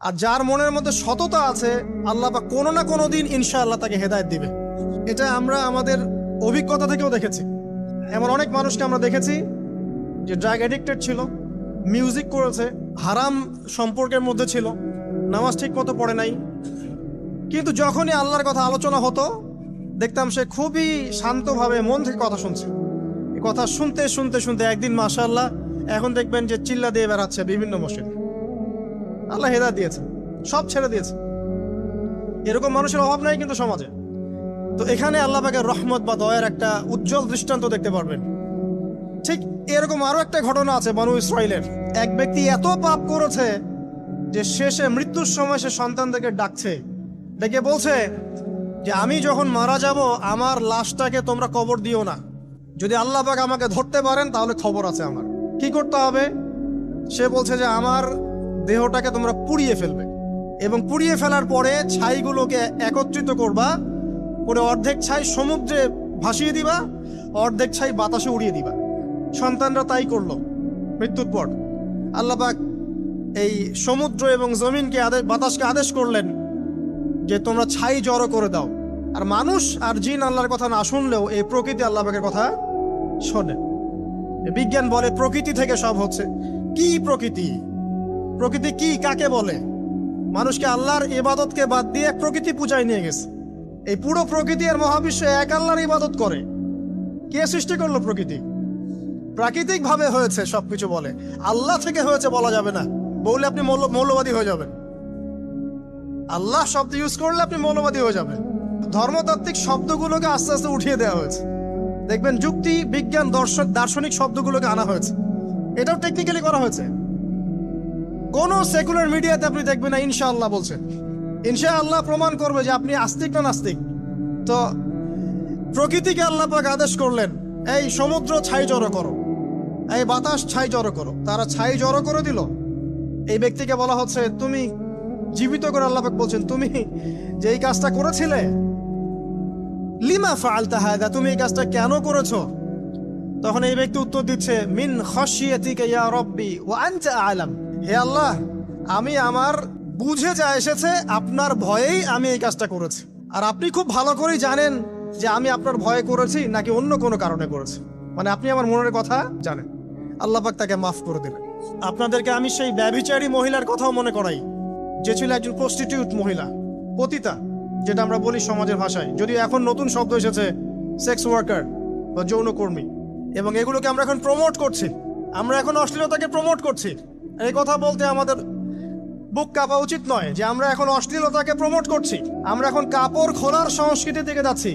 আর যার মনের মধ্যে সততা আছে আল্লাহ পাক কোনো না কোনো দিন ইনশাআল্লাহ তাকে হেদায়েত দিবে। এটা আমরা আমাদের অভিজ্ঞতা থেকেও দেখেছি। এমন অনেক মানুষকে আমরা দেখেছি যে ড্রাগ অ্যাডিক্টেড ছিল, মিউজিক করেছে, হারাম সম্পর্কের মধ্যে ছিল, নামাজ ঠিক মতো পড়ে নাই, কিন্তু যখনই আল্লাহর কথা আলোচনা হতো দেখতাম সে খুবই শান্তভাবে মন থেকে কথা শুনছে। এই কথা শুনতে শুনতে শুনতে একদিন মাশাআল্লাহ এখন দেখবেন যে চিল্লা দিয়ে বেড়াচ্ছে বিভিন্ন মসজিদে। আল্লাহ হেদায়েত দিয়েছে, সব ছেড়ে দিয়েছে। এরকম মানুষের অভাব নাই কিন্তু সমাজে। তো এখানে আল্লাহ পাকের রহমত বা দয়ার একটা উজ্জ্বল দৃষ্টান্ত দেখতে পারবেন। ঠিক এরকম আরো একটা ঘটনা আছে বনু ইসরাইলের। এক ব্যক্তি এত পাপ করেছে যে শেষে মৃত্যুর সময় সে সন্তানদেরকে ডাকছে, ডেকে বলছে যে আমি যখন মারা যাব আমার লাশটাকে তোমরা কবর দিও না, যদি আল্লাহ পাক আমাকে ধরতে পারেন তাহলে খবর আছে আমার। কি করতে হবে? সে বলছে যে আমার দেহটাকে তোমরা পুড়িয়ে ফেলবে এবং পুড়িয়ে ফেলার পরে ছাইগুলোকে একত্রিত করবা, করে অর্ধেক ছাই সমুদ্রে ভাসিয়ে দিবা, অর্ধেক ছাই বাতাসে উড়িয়ে দিবা। সন্তানরা তাই করলো। মৃত্যুর পর আল্লাহ পাক এই সমুদ্র এবং জমিনকে বাতাসকে আদেশ করলেন যে তোমরা ছাই জড়ো করে দাও। আর মানুষ আর জিন আল্লাহর কথা না শুনলেও এই প্রকৃতি আল্লাহ পাকের কথা শোনে। বিজ্ঞান বলে প্রকৃতি থেকে সব হচ্ছে। কি প্রকৃতি? প্রকৃতি কি, কাকে বলে? মানুষকে আল্লাহর ইবাদতকে বাদ দিয়ে প্রকৃতি পূজায় নিয়ে গেছে। এই পুরো প্রকৃতি আর মহাবিশ্ব এক আল্লাহর ইবাদত করে। কে সৃষ্টি করলো প্রকৃতি? প্রাকৃতিক ভাবে হয়েছে সবকিছু বলে, আল্লাহ থেকে হয়েছে বলা যাবে না। বললে আপনি মৌলবাদী হয়ে যাবেন। আল্লাহ শব্দ ইউজ করলে আপনি মৌলবাদী হয়ে যাবেন। ধর্মতাত্ত্বিক শব্দগুলোকে আস্তে আস্তে উঠিয়ে দেওয়া হয়েছে। দেখবেন যুক্তি, বিজ্ঞান, দার্শনিক শব্দগুলোকে আনা হয়েছে। এটাও টেকনিক্যালি করা হয়েছে। কোন সেকুলার মিডিয়াতে আপনি দেখবেন না ইনশাআল্লাহ বলছেন। ইনশাআল্লাহ প্রমাণ করবে যে আপনি আস্তিক না নাস্তিক। তো প্রকৃতিকে আল্লাহ পাক আদেশ করলেন এই সমুদ্র ছাই জড়ো করো, এই বাতাস ছাই জড়ো করো। তারা ছাই জড়ো করে দিল। এই ব্যক্তিকে বলা হচ্ছে তুমি জীবিত করে আল্লাহ পাক বলছেন তুমি যে এই কাজটা করেছিলে, লিমা ফাআলতা হাযা, তুমি এই কাজটা কেন করেছো? তখন এই ব্যক্তি উত্তর দিচ্ছে মিন খাশিয়াতিকা ইয়া রাব্বি ওয়া আনতা আ'লাম। হে আল্লাহ, আমি আমার বুঝে যা এসেছে আপনার ভয়েই আমি এই কাজটা করেছি, আর আপনি খুব ভালো করেই জানেন যে আমি আপনার ভয়ে করেছি নাকি অন্য কোনো কারণে করেছি। মানে আপনি আমার মনের কথা জানেন। আল্লাহ পাক তাকে মাফ করে দিলেন। আপনাদেরকে আমি সেই ব্যভিচারী মহিলার কথাও মনে করাই, যে ছিল একজন প্রস্টিটিউট মহিলা, পতিতা, যেটা আমরা বলি সমাজের ভাষায়। যদিও এখন নতুন শব্দ এসেছে সেক্স ওয়ার্কার বা যৌনকর্মী, এবং এগুলোকে আমরা এখন প্রমোট করছি। আমরা এখন অশ্লীলতাকে প্রমোট করছি। এই কথা বলতে আমাদের বুক কাঁপা উচিত নয় যে আমরা এখন অশ্লীলতাকে প্রমোট করছি। আমরা এখন কাপড় খোলার সংস্কৃতি থেকে যাচ্ছি।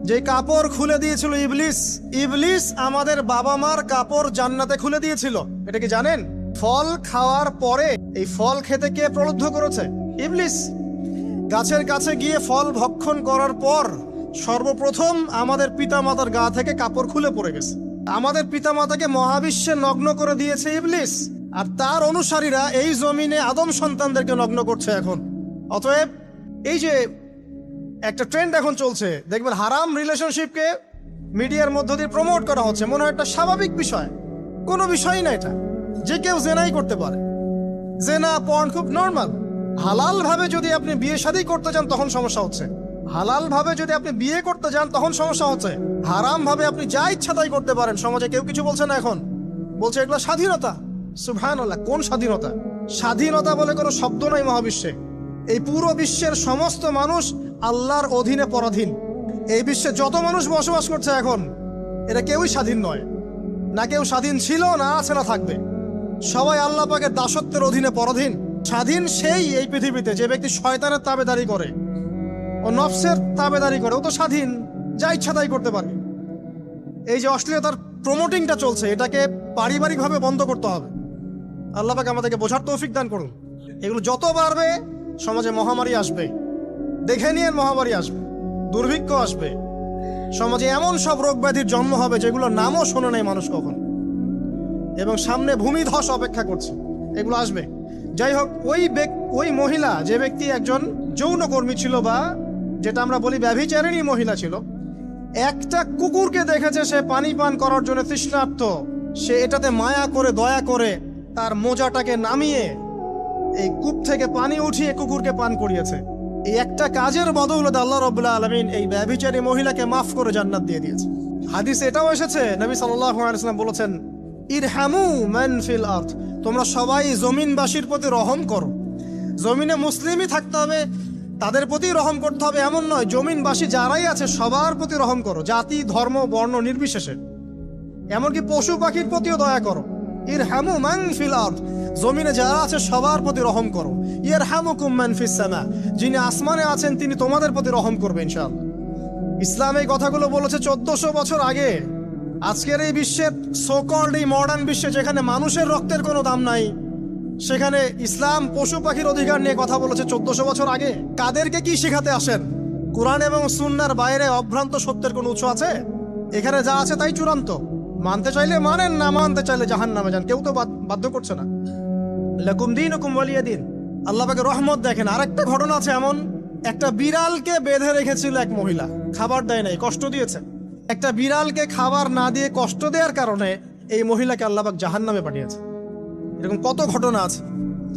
যে কাপড় খুলে দিয়েছিল ইবলিস। ইবলিস আমাদের বাবা মার কাপড় জান্নাতে খুলে দিয়েছিল। এটা কি জানেন? ফল খাওয়ার পরে এই ফল খেতে কে প্রলুব্ধ করেছে? ইবলিস। গাছের কাছে গিয়ে ফল ভক্ষণ করার পর সর্বপ্রথম আমাদের পিতামাতার গা থেকে কাপড় খুলে পড়ে গেছে। আমাদের পিতামাতাকে মহাবিশ্বে নগ্ন করে দিয়েছে ইবলিস, আর তার অনুসারীরা এই জমিনে আদম সন্তানদেরকে নগ্ন করছে এখন। অতএব এই যে একটা ট্রেন্ড এখন চলছে, দেখবেন হারাম রিলেশনশিপকে মিডিয়ার মধ্য দিয়ে প্রমোট করা হচ্ছে। মনে হয় একটা স্বাভাবিক বিষয়, কোনো বিষয়ই না এটা। যে কেউ জেনাই করতে পারে, জেনা পর্ন খুব নর্মাল। হালাল ভাবে যদি আপনি বিয়ে শাদী করতে যান তখন সমস্যা হচ্ছে। হালাল ভাবে যদি আপনি বিয়ে করতে যান তখন সমস্যা হচ্ছে। হারাম ভাবে আপনি যা ইচ্ছা তাই করতে পারেন, সমাজে কেউ কিছু বলছে না। এখন বলছে এগুলো স্বাধীনতা। সুবহানাল্লাহ, কোন স্বাধীনতা? স্বাধীনতা বলে কোনো শব্দ নাই মহাবিশ্বে। এই পুরো বিশ্বের সমস্ত মানুষ আল্লাহর অধীনে পরাধীন। এই বিশ্বে যত মানুষ বসবাস করছে এখন, এরা কেউই স্বাধীন নয়। না কেউ স্বাধীন ছিল, না আছে, না থাকবে। সবাই আল্লাহ পাকের দাসত্বের অধীনে পরাধীন। স্বাধীন সেই এই পৃথিবীতে যে ব্যক্তি শয়তানের তাবেদারি করে, ও নফসের তাবেদারি করে, ও তো স্বাধীন, যা ইচ্ছা তাই করতে পারে। এই যে অশ্লীলতার প্রমোটিংটা চলছে, এটাকে পারিবারিকভাবে বন্ধ করতে হবে। আল্লাহ পাক আমাদেরকে বোঝার তৌফিক দান করুন। এগুলো যত বাড়বে সমাজে মহামারী আসবে। দেখে নিয়ে মহামারী আসবে, দুর্ভিক্ষ আসবে, সমাজে এমন সব রোগ ব্যাধির জন্ম হবে যেগুলোর নামও শোনে নাই মানুষ কখন, এবং সামনে ভূমিধস অপেক্ষা করছে। এগুলো আসবে। যাই হোক, ওই মহিলা, যে ব্যক্তি একজন যৌনকর্মী ছিল, বা যেটা আমরা বলি ব্যভিচারিণী মহিলা ছিল, একটা কুকুরকে দেখেছে সে পানি পান করার জন্য তৃষ্ণার্ত। সে এটাতে মায়া করে, দয়া করে তার মোজাটাকে নামিয়ে এই কূপ থেকে পানি উঠিয়ে কুকুরকে পান করিয়েছে। এই একটা কাজের বদৌলতে আল্লাহ রাব্বুল আলামিন এই ব্যভিচারী মহিলাকে মাফ করে জান্নাত দিয়ে দিয়েছে। হাদিস এটাও এসেছে, নবী সাল্লাল্লাহু আলাইহি ওয়াসাল্লাম বলেছেন, ইরহামু মান ফিল আরদ, তোমরা সবাই জমিনবাসীর প্রতি রহম করো। জমিনে মুসলিমই থাকতে হবে, তাদের প্রতি রহম করতে হবে এমন নয়, জমিনবাসী যারাই আছে সবার প্রতি রহম করো, জাতি ধর্ম বর্ণ নির্বিশেষে। এমনকি পশু পাখির প্রতিও দয়া করো। ইরহামু মান ফিল আরদ, জমিনে যারা আছে সবার প্রতি রহম করো। ইয়ারহামুকুম মান ফিস সামা, যিনি আসমানে আছেন তিনি তোমাদের প্রতি রহম করবেন ইনশাআল্লাহ। ইসলাম এই কথাগুলো বলেছে 1400 বছর আগে। আজকের এই বিশ্বের সোকল্ড এই মডার্ন বিশ্বে যেখানে মানুষের রক্তের কোনো দাম নাই, সেখানে ইসলাম পশু পাখির অধিকার নিয়ে কথা বলেছে 1400 বছর আগে। কাদেরকে কি শেখাতে আসেন? কোরআন এবং সুন্নাহর বাইরে অভ্রান্ত সত্যের কোনো উৎস আছে? এখানে যা আছে তাই চূড়ান্ত। মানতে চাইলে মানেন, না মানতে চাইলে জাহান্নামে যান, কেউ তো বাধ্য করছে না। লাকুম দীনুকুম ওয়ালিয়া দিন। আল্লাহ পাকের রহমত দেখেন। আরেকটা ঘটনা আছে এমন, একটা বিড়ালকে বেঁধে রেখেছিল এক মহিলা, খাবার দেয় নাই, কষ্ট দিয়েছে। একটা বিড়ালকে খাবার না দিয়ে কষ্ট দেওয়ার কারণে এই মহিলাকে আল্লাহ পাক জাহান্নামে পাঠিয়েছে। এরকম কত ঘটনা আছে,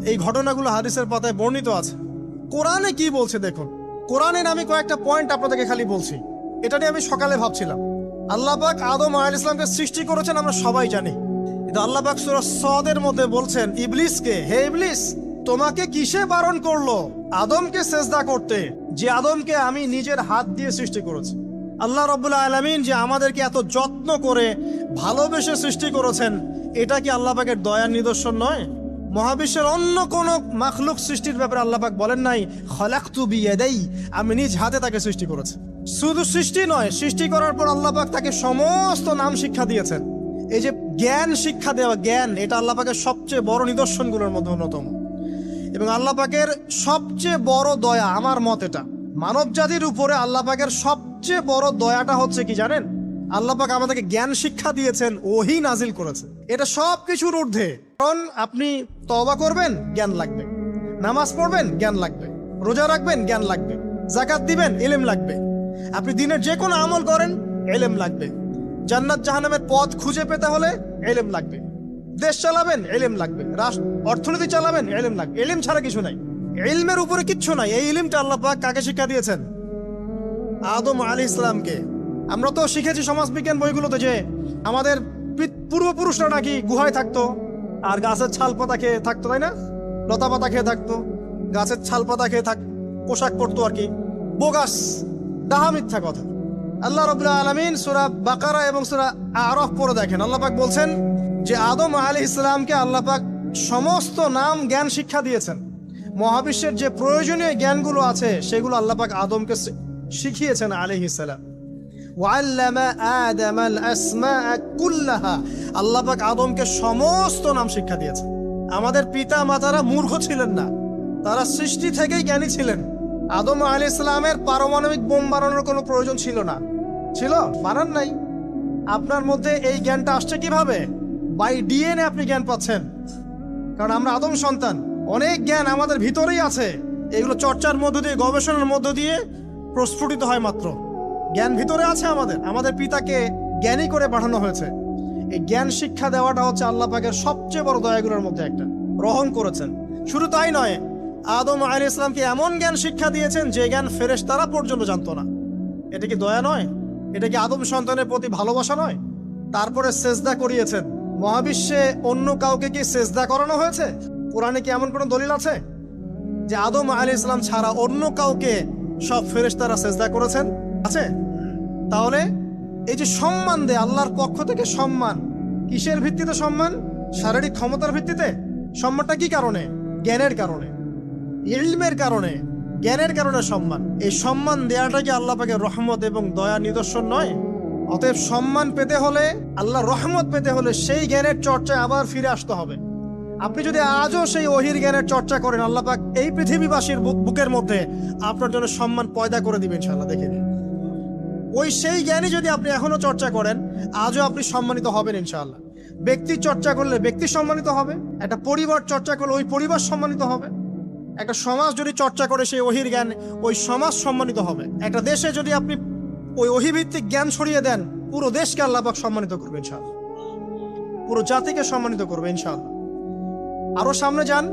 এই ঘটনাগুলো হাদিসের পাতায় বর্ণিত আছে। কোরআনে কি বলছে দেখুন। কোরআনের আমি কয়েকটা পয়েন্ট আপনাদেরকে খালি বলছি, এটা নিয়ে আমি সকালে ভাবছিলাম। আল্লাহ পাক আদম আলাইহিস সালামকে সৃষ্টি করেছেন আমরা সবাই জানি, কিন্তু আল্লাহ পাক সূরা সদের মধ্যে বলছেন ইবলিসকে, হে ইবলিস তোমাকে কিসে বারণ করলো আদমকে সেজদা করতে, যে আদমকে আমি নিজের হাত দিয়ে সৃষ্টি করেছি। আল্লাহ রাব্বুল আলামিন যে আমাদেরকে এত যত্ন করে ভালোবেসে সৃষ্টি করেছেন, এটা কি আল্লাহ পাকের দয়ার নিদর্শন নয়? মহাবিশ্বের অন্য কোন মাখলুক সৃষ্টির ব্যাপারে আল্লাহ পাক বলেন নাই খলাকতু বিয়াদাই, আমি নিজ হাতে তাকে সৃষ্টি করেছি। শুধু সৃষ্টি নয়, সৃষ্টি করার পর আল্লাহ পাক তাকে সমস্ত নাম শিক্ষা দিয়েছেন। এই যে জ্ঞান শিক্ষা দেওয়া, জ্ঞান, এটা আল্লাহ পাকের সবচেয়ে বড় নিদর্শনগুলোর মধ্যে অন্যতম। এবং আল্লাহ পাকের সবচেয়ে বড় দয়া, আমার মত এটা, মানব জাতির উপরে আল্লাহ পাকের সবচেয়ে বড় দয়াটা হচ্ছে কি জানেন? আল্লাহ পাক আমাদেরকে জ্ঞান শিক্ষা দিয়েছেন, ওহী নাজিল করেছে। এটা সব কিছুর ঊর্ধ্বে। কারণ আপনি তওবা করবেন, জ্ঞান লাগবে। নামাজ পড়বেন, জ্ঞান লাগবে। রোজা রাখবেন, জ্ঞান লাগবে। যাকাত দিবেন, ইলম লাগবে। আপনি দিনের যে কোনো আমল করেন, ইলম লাগবে। জান্নাত জাহান্নামের পথ খুঁজে পেতে হলে ইলম লাগবে। দেশ চালাবেন, ইলম লাগবে। অর্থনীতি চালাবেন, ইলম লাগবে। ইলম ছাড়া কিছু নাই, ইলমের উপরে কিচ্ছু নাই। এই ইলমটা আল্লাহ পাক কাকে শিক্ষা দিয়েছেন? আদম আলাইহিস সালামকে। আমরা তো শিখেছি সমাজবিজ্ঞান বইগুলোতে যে আমাদের পূর্বপুরুষরা নাকি গুহায় থাকতো আর গাছের ছাল পাতা খেয়ে থাকতো, তাই না? লতা পাতা খেয়ে থাকতো, গাছের ছাল পাতা খেয়ে পোশাক পরতো আর কি। বোগাস, ডাহা, মিথ্যা কথা। আল্লাহ রাব্বুল আলামিন সূরা বাকারা এবং সূরা আরাফ পড়ে দেখেন, আল্লাহ পাক বলছেন যে আদম আলাইহিস সালামকে আল্লাহ পাক সমস্ত নাম জ্ঞান শিক্ষা দিয়েছেন। মহাবিশ্বের যে প্রয়োজনীয় জ্ঞানগুলো আছে সেগুলো আল্লাহ পাক আদমকে শিখিয়েছেন আলাইহিস সালাম। ওয়াল্লামা আদামাল আসমাআ কুল্লাহা, আল্লাহ পাক আদমকে সমস্ত নাম শিক্ষা দিয়েছেন। আমাদের পিতা মাতারা মূর্খ ছিলেন না, তারা সৃষ্টি থেকেই জ্ঞানী ছিলেন। আদম আলাইহিস সালামের পারমাণবিক বোম বানানোর কোনো প্রয়োজন ছিল না। ছিল? বানান নাই। আপনার মধ্যে এই জ্ঞানটা আসছে কিভাবে? বাই ডিএনএ আপনি জ্ঞান পাচ্ছেন, কারণ আমরা আদম সন্তান। অনেক জ্ঞান আমাদের ভিতরেই আছে, এগুলো চর্চার মধ্য দিয়ে, গবেষণার মধ্য দিয়ে প্রস্ফুটিত হয় মাত্র। জ্ঞান ভিতরে আছে আমাদের পিতাকে জ্ঞানী করে পাঠানো হয়েছে। এই জ্ঞান শিক্ষা দেওয়াটা হচ্ছে আল্লাহ পাকের সবচেয়ে বড় দয়াগুলোর মধ্যে একটা। রহম করেছেন। শুধু তাই নয়, আদম আলাইহিস সালামকে এমন জ্ঞান শিক্ষা দিয়েছেন যে জ্ঞান ফেরেশতারা পর্যন্ত জানতো না। এটা কি দয়া নয়? এটা কি আদম সন্তানের প্রতি ভালোবাসা নয়? তারপরে সেজদা করিয়েছেন। মহাবিশ্বে অন্য কাউকে কি সেজদা করানো হয়েছে? কোরআনে কি এমন কোনো দলিল আছে যে আদম আলাইহিস সালাম ছাড়া অন্য কাউকে সব ফেরেশতারা সেজদা করেছেন? আছে? তাহলে এই যে সম্মান দেয় আল্লাহর পক্ষ থেকে, সম্মান কিসের ভিত্তিতে? সম্মান শারীরিক ক্ষমতার ভিত্তিতে। সম্মানটা কি কারণে? জ্ঞানের কারণে, ইলমের কারণে, জ্ঞানের কারণে সম্মান। এই সম্মান দেওয়াটা কি আল্লাহ পাকের রহমত এবং দয়া নিদর্শন নয়? অতএব সম্মান পেতে হলে, আল্লাহর রহমত পেতে হলে সেই জ্ঞানের চর্চায় আবার ফিরে আসতে হবে। আপনি যদি আজও সেই ওহির জ্ঞানের চর্চা করেন, আল্লাহ পাক এই পৃথিবীবাসীর বুকের মধ্যে আপনার জন্য সম্মান পয়দা করে দিবেন ইনশাআল্লাহ। দেখে নিন, ওই সেই জ্ঞানী যদি আপনি এখনো চর্চা করেন, আজও আপনি সম্মানিত হবেন ইনশাআল্লাহ। ব্যক্তির চর্চা করলে ব্যক্তি সম্মানিত হবে, একটা পরিবার চর্চা করলে ওই পরিবার সম্মানিত হবে, একটা সমাজ যদি চর্চা করে সেই ওহির জ্ঞান, ওই সমাজ সম্মানিত হবে। একটা দেশে যদি আপনি ওই ওহিভিত্তিক জ্ঞান ছড়িয়ে দেন, পুরো দেশকে আল্লাহ পাক সম্মানিত করবে ইনশাআল্লাহ, পুরো জাতিকে সম্মানিত করবে ইনশাআল্লাহ। আরো সামনে যান,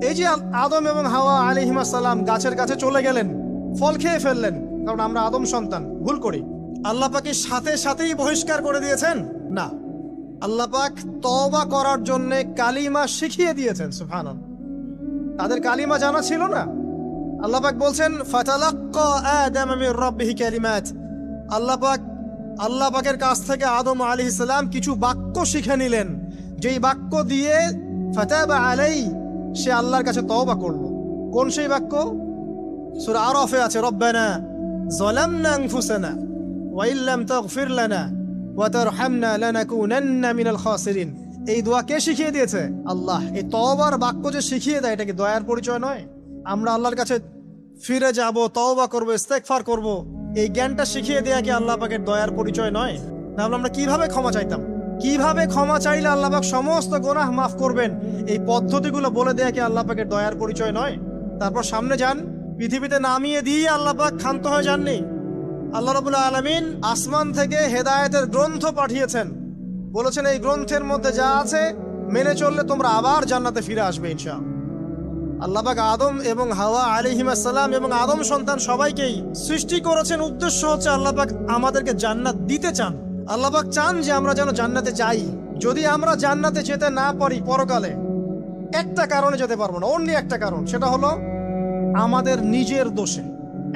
এই যে আদম এবং হাওয়া আলাইহিস সালাম গাছের কাছে চলে গেলেন, ফল খেয়ে ফেললেন, কারণ আমরা আদম সন্তান, ভুল করি। আল্লাহ পাক কি সাথে সাথেই বহিষ্কার করে দিয়েছেন? না, আল্লাহ পাক তওবা করার জন্য কালিমা শিখিয়ে দিয়েছেন। সুবহানাল্লাহ, তাদের কালিমা জানা ছিল না। আল্লাহ পাক বলছেন ফাতালাক্কা আদম মির রাব্বিহি কালিমাত, আল্লাহ পাকের কাছ থেকে আদম আলাইহিস সালাম কিছু বাক্য শিখে নিলেন, যেই বাক্য দিয়ে ফাতাবা আলাই, সে আল্লাহর কাছে তওবা করলো। কোন সেই বাক্য? সূরা আরাফে আছে, রব্বানা যালামনা আনফুসানা ওয়া ইল্লাম তাগফির লানা ওয়া তারহামনা লানাকুনান্না মিনাল খাসিরিন। এই দোয়া কে শিখিয়ে দিয়েছে? আল্লাহ। এই তওবার বাক্য যে শিখিয়ে দেয়, এটা কি দয়ার পরিচয় নয়? আমরা আল্লাহর কাছে ফিরে যাব, তওবা করব, ইস্তেগফার করব, এই জ্ঞানটা শিখিয়ে দেয়া কি আল্লাহ পাকের দয়ার পরিচয় নয়? তাহলে আমরা কিভাবে ক্ষমা চাইতাম? কিভাবে ক্ষমা চাইলে আল্লাহ পাক সমস্ত গুনাহ মাফ করবেন, এই পদ্ধতিগুলো বলে দেয়া কি আল্লাহ পাকের দয়ার পরিচয় নয়? তারপর সামনে যান, পৃথিবীতে নামিয়ে দিয়ে আল্লাহ পাক ক্ষান্ত হয়ে যাননি। আল্লাহ রাব্বুল আলামিন আসমান থেকে হেদায়েতের গ্রন্থ পাঠিয়েছেন, বলেছেন এই গ্রন্থের মধ্যে যা আছে মেনে চললে তোমরা আবার জান্নাতে ফিরে আসবে ইনশাআল্লাহ। আল্লাহ পাক আদম এবং হাওয়া আলাইহিস সালাম এবং আদম সন্তান সবাইকেই সৃষ্টি করেছেন, উদ্দেশ্য হচ্ছে আল্লাহ পাক আমাদেরকে জান্নাত দিতে চান। আল্লাহ পাক চান যে আমরা যেন জান্নাতে যাই। যদি আমরা জান্নাতে যেতে না পারি পরকালে, একটা কারণে যেতে পারবো না, অনলি একটা কারণ, সেটা হলো আমাদের নিজের দোষে।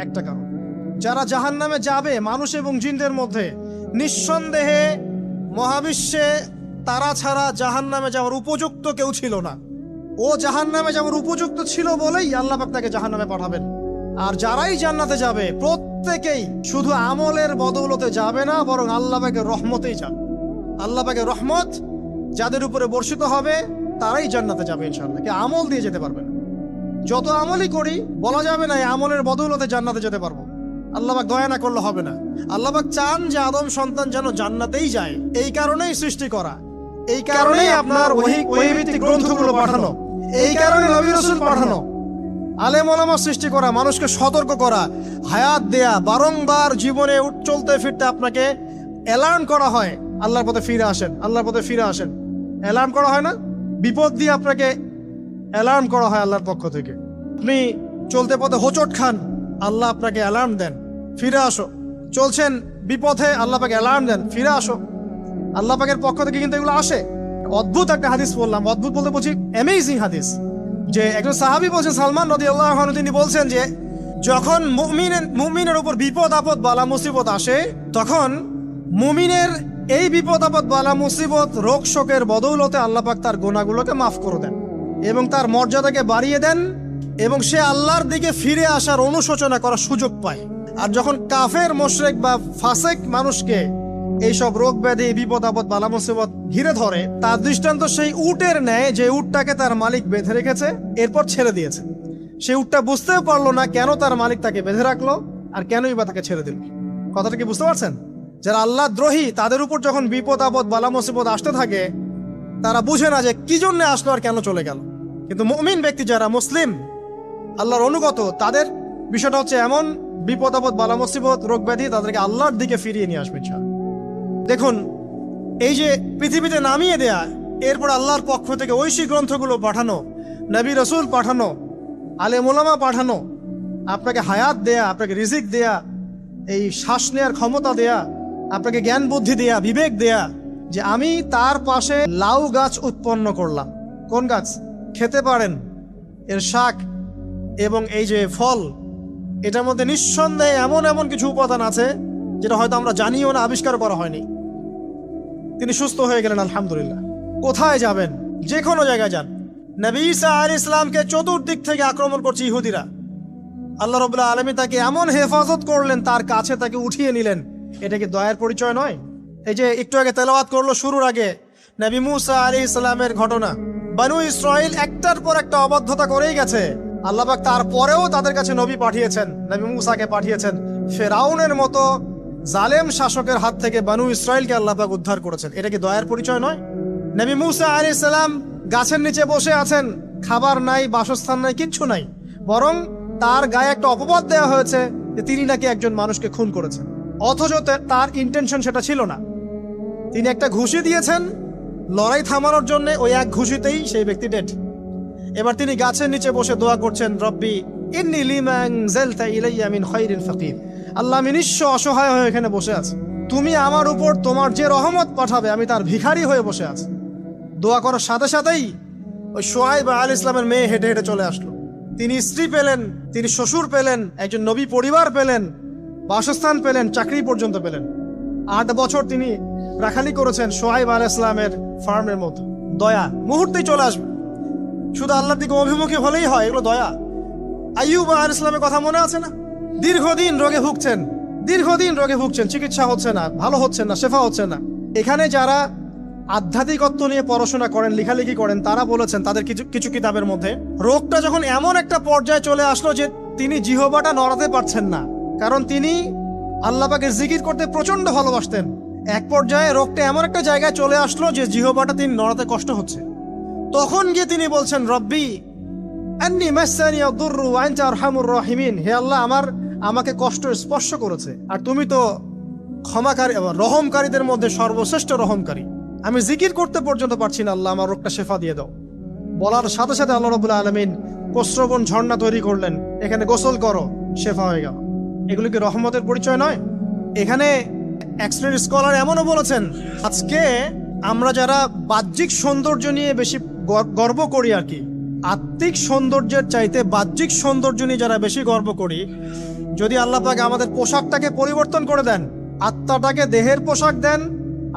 একটা কারণ, যারা জাহান্নামে যাবে মানুষ এবং জিনদের মধ্যে, নিঃসন্দেহে মহাবিশ্বে তারা ছাড়া জাহান্নামে যাওয়ার উপযুক্ত কেউ ছিল না। ও জাহান্নামে যাওয়ার উপযুক্ত ছিল বলেই আল্লাহ পাক তাকে জাহান্নামে পাঠাবেন। আর যারাই জান্নাতে যাবে প্রত্যেকেই শুধু আমলের বদৌলতে যাবে না, বরং আল্লাহ পাকের রহমতেই যাবে। আল্লাহ পাকের রহমত যাদের উপরে বর্ষিত হবে তারাই জান্নাতে যাবে ইনশাআল্লাহ। কে আমল দিয়ে যেতে পারবে না। যত আমলই করি বলা যাবে না এই আমলের বদৌলতে জান্নাতে যেতে পারবো। আল্লাহ পাক দয়া না করলে হবে না। আল্লাহ পাক চান যে আদম সন্তান যেন জান্নাতেই যায়। এই কারণেই সৃষ্টি করা, এই কারণেই আপনার ওহী ভিত্তিক গ্রন্থগুলো পাঠানো, এই কারণে নবী রাসূল পাঠানো, আলেম ওলামা সৃষ্টি করা, মানুষকে সতর্ক করা, হায়াত দেয়া, বারংবার জীবনে চলতে ফিরতে আপনাকে অ্যালার্ম করা হয় আল্লাহর পথে ফিরে আসেন, আল্লাহর পথে ফিরে আসেন। অ্যালার্ম করা হয় না? বিপদ দিয়ে আপনাকে অ্যালার্ম করা হয় আল্লাহর পক্ষ থেকে। আপনি চলতে পথে হোঁচট খান, আল্লাহ আপনাকে অ্যালার্ম দেন, ফিরে আসো। চলছেন বিপথে, আল্লাহ পাকে অ্যালার্ম দেন, ফিরে আসো। আল্লাহ পাকের পক্ষ থেকে কিন্তু এগুলো আসে। অদ্ভুত একটা হাদিস বললাম, অদ্ভুত বলতে বলছি অ্যামেজিং হাদিস, যে একজন সাহাবী বলছেন, সালমান রাদিয়াল্লাহু আনহু, তিনি বলছেন যে যখন মুমিনের উপর বিপদ আপদ বালা মুসিবত আসে, তখন মুমিনের এই বিপদ আপদ বালা মুসিবত রোগ শোকের বদৌলতে আল্লাহ পাক তার গুনাহগুলোকে মাফ করে দেন এবং তার মর্যাদাকে বাড়িয়ে দেন, এবং সে আল্লাহর দিকে ফিরে আসার অনুশোচনা করার সুযোগ পায়। আর যখন কাফের মুশরিক বা ফাসিক মানুষকে এইসব রোগ ব্যাধি বিপদ আপদ বালা মুসিবত ঘিরে ধরে, তার দৃষ্টান্ত সেই উটের ন্যায়, যে উটটাকে তার মালিক বেঁধে রেখেছে এরপর ছেড়ে দিয়েছে। সেই উটটা বুঝতেও পারলো না কেন তার মালিক তাকে বেঁধে রাখলো আর কেনই বা তাকে ছেড়ে দিল। কথাটা কি বুঝতে পারছেন? যারা আল্লাহ দ্রোহী, তাদের উপর যখন বিপদ আপদ বালা মুসিবত আসতে থাকে, তারা বুঝে না যে কি জন্য আসলো আর কেন চলে গেল। কিন্তু মুমিন ব্যক্তি যারা মুসলিম, আল্লাহর অনুগত, তাদের বিষয়টা হচ্ছে এমন, বিপদ আপদ বালা মুসিবত রোগ ব্যাধি তাদেরকে আল্লাহর দিকে ফিরিয়ে নিয়ে আসবে। দেখুন, এই যে পৃথিবীতে নামিয়ে দেয়া, এরপর আল্লাহর পক্ষ থেকে ঐশী গ্রন্থগুলো পাঠানো, নবী রাসূল পাঠানো, আলেম ওলামা পাঠানো, আপনাকে হায়াত দেয়া, আপনাকে রিজিক দেয়া, এই শ্বাস নেয়ার ক্ষমতা দেয়া, আপনাকে জ্ঞান বুদ্ধি দেয়া, বিবেক দেয়া, যে আমি তার পাশে লাউ গাছ উৎপন্ন করলাম। কোন গাছ? খেতে পারেন, এর শাক এবং এই যে ফল, এটার মধ্যে নিঃসন্দেহে এমন এমন কিছু উপাদান আছে যেটা হয়তো আমরা জানিও না, আবিষ্কার করা হয়নি। তিনি সুস্থ হয়ে গেলেন, আলহামদুলিল্লাহ। কোথায় যাবেন? যে কোনো জায়গায় যান। নবী ঈসা আলাইহিস সালামকে চতুর্দিক থেকে আক্রমণ করছে ইহুদিরা। আল্লাহ রাব্বুল আলামিন তাকে এমন হেফাজত করলেন, তার কাছে তাকে উঠিয়ে নিলেন। এটা কি দয়ার পরিচয় নয়? এই যে একটু আগে তেলাওয়াত করলো শুরুর আগে, নবী মূসা আলাইহিস সালামের ঘটনা। বনু ইসরাইল একটার পর একটা অবাধ্যতা করেই গেছে। আল্লাহ পাক তারপরেও তাদের কাছে নবী পাঠিয়েছেন, নবী মূসাকে পাঠিয়েছেন। ফেরাউনের মতো জালেম শাসকের হাত থেকে বনু ইসরাইলকে আল্লাহ পাক উদ্ধার করেছেন। এটা কি দয়ার পরিচয় নয়? নবী মূসা আলাইহিস সালাম গাছের নিচে বসে আছেন, খাবার নাই, বাসস্থান নাই, কিচ্ছু নাই, বরং তার গায়ে একটা অপবাদ দেওয়া হয়েছে যে তিনি নাকি একজন মানুষকে খুন করেছেন, অথচ তার ইন্টেনশন সেটা ছিল না। তিনি একটা ঘুষি দিয়েছেন লড়াই থামানোর জন্য, ওই এক ঘুষিতেই সেই ব্যক্তি ডেড। এবার তিনি গাছের নিচে বসে দোয়া করছেন, রব্বি ইন্নী লিমা আনজালতা ইলাইয়া মিন খায়রিন ফাকির। আল্লাহ, আমি নিঃস্ব অসহায় হয়ে এখানে বসে আছি, তুমি আমার উপর তোমার যে রহমত পাঠাবে আমি তার ভিখারি হয়ে বসে আছি। দোয়া করার সাথে সাথেই ওই শুআয়ব আলাইহিস সালামের মেয়ে হেঁটে হেঁটে চলে আসলো। তিনি স্ত্রী পেলেন, তিনি শ্বশুর পেলেন, একজন নবী পরিবার পেলেন, বাসস্থান পেলেন, চাকরি পর্যন্ত পেলেন। 8 বছর তিনি রাখালি করেছেন শুআয়ব আলাইহিস সালামের ফার্মের মতো। দয়া মুহূর্তেই চলে আসবে, শুধু আল্লাহর দিকে অভিমুখী হলেই হয়, এগুলো দয়া। আইয়ুব আলাইহিস সালামের কথা মনে আছে না? দীর্ঘদিন রোগে ভুগছেন, চিকিৎসা হচ্ছে না, ভালো হচ্ছে না, শেফা হচ্ছে না। এখানে যারা আধ্যাত্মিকত্ব নিয়ে পড়াশোনা করেন, লেখালেখি করেন, তারা বলেছেন তাদের কিছু কিতাবের মধ্যে, রোগটা যখন এমন একটা পর্যায়ে চলে আসলো যে তিনি জিহ্বাটা নড়াতে পারছেন না, কারণ তিনি আল্লাহ পাকের জিকির করতে প্রচন্ড ভালোবাসতেন। এক পর্যায়ে রোগটা এমন একটা জায়গায় চলে আসলো যে জিহ্বাটা তিনি নড়াতে কষ্ট হচ্ছে। তখন গিয়ে তিনি বলছেন, রব্বি আন্নী মাসসানি আদ-দুররু ওয়া আনতা আরহামুর রাহিমিন। হে আল্লাহ, আমাকে কষ্ট স্পর্শ করেছে, আর তুমি তো ক্ষমাকারী, রহমকারীদের মধ্যে সর্বশ্রেষ্ঠ রহমকারী। আমি জিকির করতে পর্যন্ত পারছি না, আল্লাহ আমার রোগটা শেফা দিয়ে দাও। বলার সাথে সাথে আল্লাহ রাব্বুল আলামিন প্রস্রবণ ঝর্ণা তৈরি করলেন, এখানে গোসল করো, শেফা হয়ে গেল। এগুলো কি রহমতের পরিচয় নয়? এখানে এক্সট্রা স্কলার এমনও বলেছেন, আজকে আমরা যারা বাহ্যিক সৌন্দর্য নিয়ে বেশি গর্ব করি আর কি, আত্মিক সৌন্দর্যের চাইতে বাহ্যিক সৌন্দর্য নিয়ে যারা বেশি গর্ব করি, যদি আল্লাহ পাক আমাদের পোশাকটাকে পরিবর্তন করে দেন, আত্মাটাকে দেহের পোশাক দেন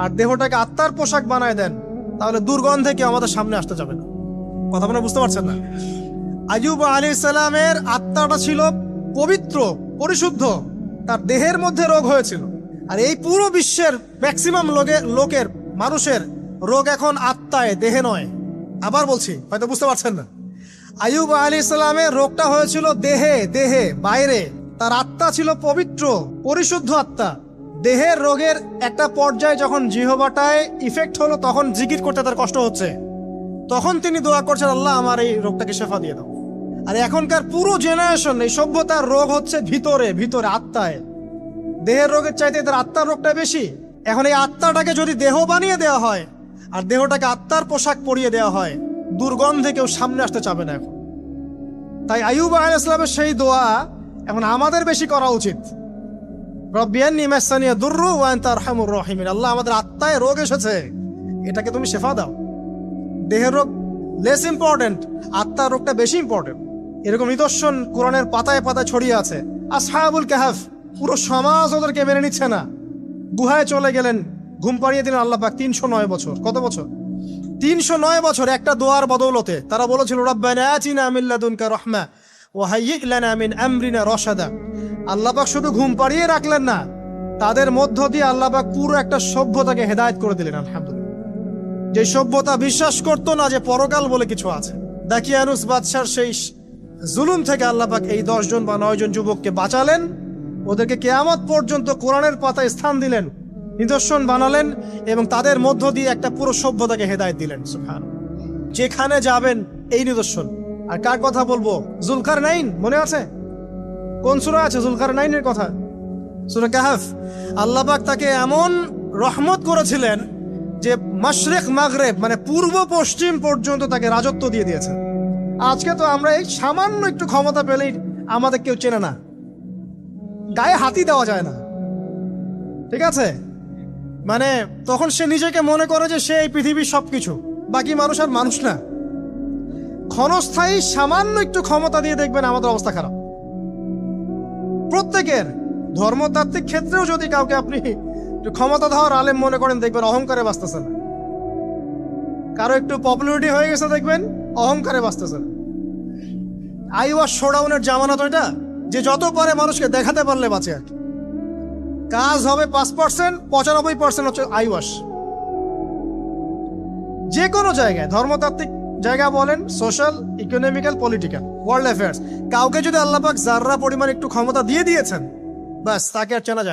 আর দেহটাকে আত্মার পোশাক বানায় দেন, তাহলে দুর্গন্ধে কেউ আমাদের সামনে আসতে যাবে না। কথা মনে বুঝতে পারছেন না? আইয়ুব আলাইহিস সালামের আত্মাটা ছিল পবিত্র, পরিশুদ্ধ, তার দেহের মধ্যে রোগ হয়েছিল। আর এই পুরো বিশ্বের ম্যাক্সিমাম লোকের মানুষের রোগ এখন আত্মায়, দেহে নয়। আবার বলছি, হয়তো বুঝতে পারছেন না। আইয়ুব আলাইহিস সালামের রোগটা হয়েছিল দেহে, বাইরে। তার আত্মা ছিল পবিত্র, পরিশুদ্ধ আত্মা। দেহের রোগের একটা পর্যায়ে যখন জিহ্বাটায় ইফেক্ট হলো, তখন জিকির করতে তার কষ্ট হচ্ছে, তখন তিনি দোয়া করছেন, আল্লাহ আমার এই রোগটাকে শেফা দিয়ে দাও। আর এখনকার পুরো জেনারেশন, এই সভ্যতার রোগ হচ্ছে ভিতরে, আত্মায়। দেহের রোগের চাইতে তার আত্মার রোগটা বেশি। এখন এই আত্মাটাকে যদি দেহ বানিয়ে দেওয়া হয় আর দেহটাকে আত্মার পোশাক পরিয়ে দেওয়া হয়, দুর্গন্ধে কেউ সামনে আসতে চাবে না এখন। তাই আইয়ুব আলাইহিস সালামের সেই দোয়া এখন আমাদের বেশি করা উচিত। রব্বি আন্নী মাসসানি আদ-দুররু ওয়া আনতা আরহামুর রাহিমিন। আল্লাহ, আমাদের আত্মায় রোগ এসেছে, এটাকে তুমি শেফা দাও। দেহের রোগ লেস ইম্পর্টেন্ট, আত্মার রোগটা বেশি ইম্পর্টেন্ট। এরকম নিদর্শন কোরআনের পাতায় পাতায় ছড়িয়ে আছে। আসহাবুল কাহাফ, পুরো সমাজ ওদেরকে মেনে নিচ্ছে না, গুহায় চলে গেলেন, ঘুম পাড়িয়ে দিলেন আল্লাহ পাক। 309 বছর, কত বছর? 309 বছর একটা দোয়ার বদৌলতে। তারা বলেছিল, রব্বানা আতিনা মিন লাদুনকা রাহমা ওয়া হাইয়্যি লানা মিন আমরিনা রাশাদা। আল্লাহ পাক শুধু ঘুম পাড়িয়ে রাখলেন না, তাদের মধ্য দিয়ে আল্লাহ পাক পুরো একটা সভ্যতাকে হেদায়েত করে দিলেন। আলহামদুলিল্লাহ। যে সভ্যতা বিশ্বাস করতো না যে পরকাল বলে কিছু আছে, দাকিয়ানুস বাদশার সেই জুলুম থেকে আল্লাহ পাক এই 10 জন বা 9 জন যুবককে বাঁচালেন, ওদেরকে কিয়ামত পর্যন্ত কোরআনের পাতায় স্থান দিলেন, নিদর্শন বানালেন, এবং তাদের মধ্য দিয়ে একটা পুরো সভ্যতাকে হেদায়েত দিলেন। সুবহানাল্লাহ। যেখানে যাবেন এই নিদর্শন। আর কার কথা বলবো? যুলকারনাইন, মনে আছে? কোন সূরা আছে যুলকারনাইনের কথা? সূরা কাহাফ। আল্লাহ পাক তাকে এমন রহমত করেছিলেন যে মাশরিক মাগরিব, মানে পূর্ব পশ্চিম পর্যন্ত তাকে রাজত্ব দিয়ে দিয়েছেন। আজকে তো আমরা এই সামান্য একটু ক্ষমতা পেলেই আমাদের কেউ চেনে না, গায়ে হাতি দেওয়া যায় না, ঠিক আছে? মানে তখন সে নিজেকে মনে করে যে সে এই পৃথিবীর সবকিছু, বাকি মানুষ আর মানুষ না। ক্ষণস্থায়ী সামান্য একটু ক্ষমতা দিয়ে দেখবেন আমাদের অবস্থা খারাপ। প্রত্যেকের ধর্মতাত্ত্বিক ক্ষেত্রেও যদি কাউকে আপনি ক্ষমতা ধর আলেম মনে করেন, দেখবেন অহংকারে বাঁচতেছে না। কারো একটু পপুলারিটি হয়ে গেছে, দেখবেন অহংকারে বাঁচতেছে না। আইওয়াশ শোডাউনের জামানা তো এটা, যে যত পারে মানুষকে দেখাতে পারলে বাঁচে। আর কাজ হবে 5%, 95% হচ্ছে আইওয়াশ। যে কোনো জায়গায়, ধর্মতাত্ত্বিক জায়গা বলেন, social, economical, political, world affairs, কাউকে যদি আল্লাহ পাক যাররা পরিমাণ একটু ক্ষমতা দিয়ে দিয়েছেন, ব্যাস তাকে আর চেনা যায়।